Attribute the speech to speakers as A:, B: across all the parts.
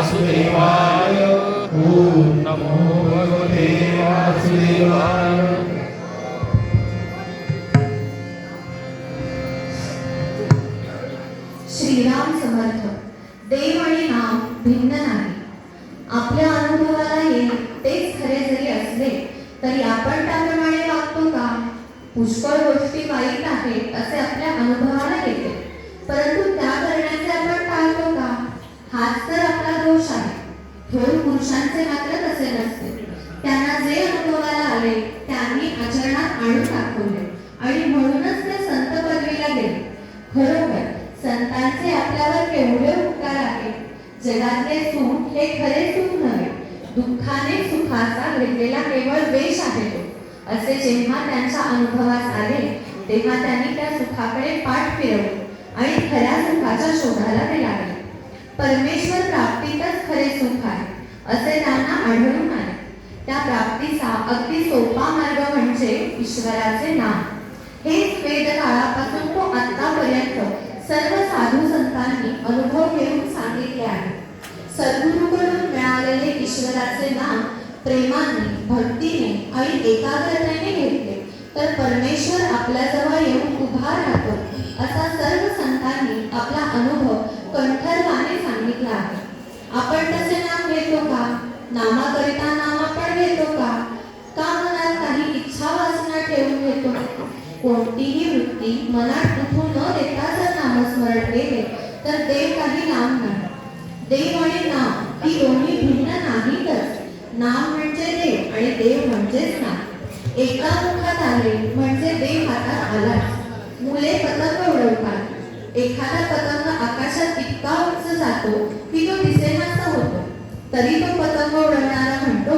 A: वासुदेवाय ओम नमो भगवते वासुदेवाय।
B: श्रीराम समर्थ। देव आणि नाम भिन्न नाही, आपल्या अनुभवाला येईल तेच खरे जरी असले तरी आपण त्याप्रमाणे वागतो का? पुष्कळ गोष्टी वाईट आहेत असे आपल्या अनुभवाला येते, परंतु त्या करण्याचे आपण टाळतो का? हाच तर आपला दोष आहे। थोर पुरुषांचे मात्र तसे नसते, त्यांना जे अनुभवाला आले त्यांनी आचरणात आणून दाखवले आणि म्हणूनच ते संत पदवीला गेले। खरोखर संतांचे आपल्यावर केवढे उपकार आहेत। जगातले सुख हे खरे सुख नव्हे, दुःखाने सुखाचा घेतलेला केवळ वेश आहे तो, असे जेव्हा त्यांच्या अनुभवास आले तेव्हा त्यांनी त्या सुखाकडे पाठ फिरवले आणि खऱ्या सुखाच्या शोधाला ते लागले। परमेश्वर प्राप्तीतच खरे सुख आहे असे त्यांना आढळून आले। त्या प्राप्तीचा अगदी सोपा मार्ग म्हणजे ईश्वराचे नाम। हेच वेद काळापासून तो आतापर्यंत सर्व साधू संतांनी अनुभव घेऊन सांगितले आहे। सद्गुरूकडून मिळालेले ईश्वराचे नाम प्रेमाने, भक्तीने आणि एकाग्रतेने घेतले तर परमेश्वर आपल्याजवळ येऊन उभा राहतो, असा सर्व संतांनी आपला अनुभव कंठरवाने सांगितला आहे। आपण तसे नाम घेतो का? नामाकरिता नाम आपण घेतो का? मनात काही इच्छा वासना ठेवून घेतो? कोणतीही वृत्ती मनात उठू न देता जर नामस्मरण केले तर देव काही लांब नाही। देव आणि नाम ही दोन्ही भिन्न नाहीतच। नाम म्हणजे देव आणि देव म्हणजेच नाम। एका मुखात आले म्हणजे देव हातात आलाच। मुले पतंग उडवतात, एखादा पतंग आकाशात इतका उंच जातो की तो दिसेनासा होतो, तरी तो पतंग उडवणारा म्हणतो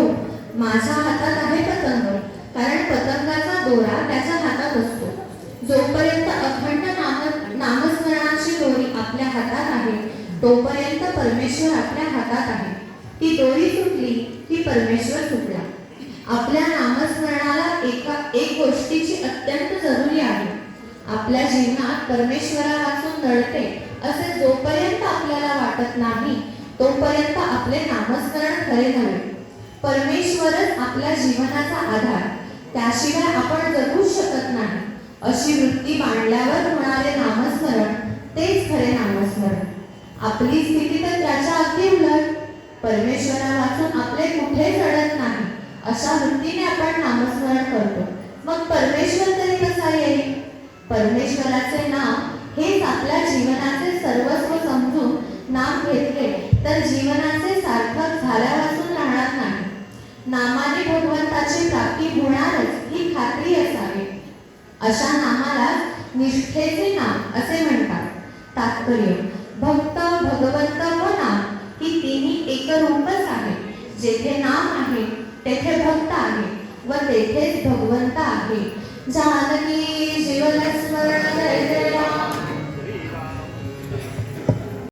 B: माझ्या हातात आहे पतंग, कारण पतंगाचा दोरा त्याच्या हातात असतो। जोपर्यंत अखंड नामस्मरणाची दोरी आपल्या हातात आहे तोपर्यंत परमेश्वर आपल्या हातात आहे। ती दोरी सुटली की परमेश्वर सुटला। आपल्या नामस्मरणाला एक गोष्टीची अत्यंत जरुरी आहे। आपल्या जीवनात परमेश्वरापासून नडते असे जोपर्यंत आपल्याला वाटत नाही तोपर्यंत आपले नामस्मरण खरे नव्हे। परमेश्वरच आपल्या जीवनाचा आधार, त्याशिवाय आपण जगूच शकत नाही अशी वृत्ती बांधल्यावर होणारे नामस्मरण तेच खरे नामस्मरण। आपली स्थिती तर त्याच्या अगदी उलट, परमेश्वरापासून आपले कुठे चढत नाही अशा वृत्तीने आपण नामस्मरण करतो। मग परमेश्वर तरी कसा येईल? परमेश्वराचे नाम हेच आपल्या जीवनाचे सर्वस्व समजून नाम घेतले तर जीवनाचे सार्थक झाल्यापासून राहणार नाही। नामाने भगवंताची प्राप्ती होणारच ही खात्री असावी। अशा नामाला निष्ठेचे नाम असे म्हणतात। तात्पर्य भक्त, भगवंत व नाम ही तिन्ही एकरूपच आहे। जेथे नाम आहे तेथे भक्त आहे व तेथेच भगवंत आहे। जानकी जीवन स्मरण जय जय राम।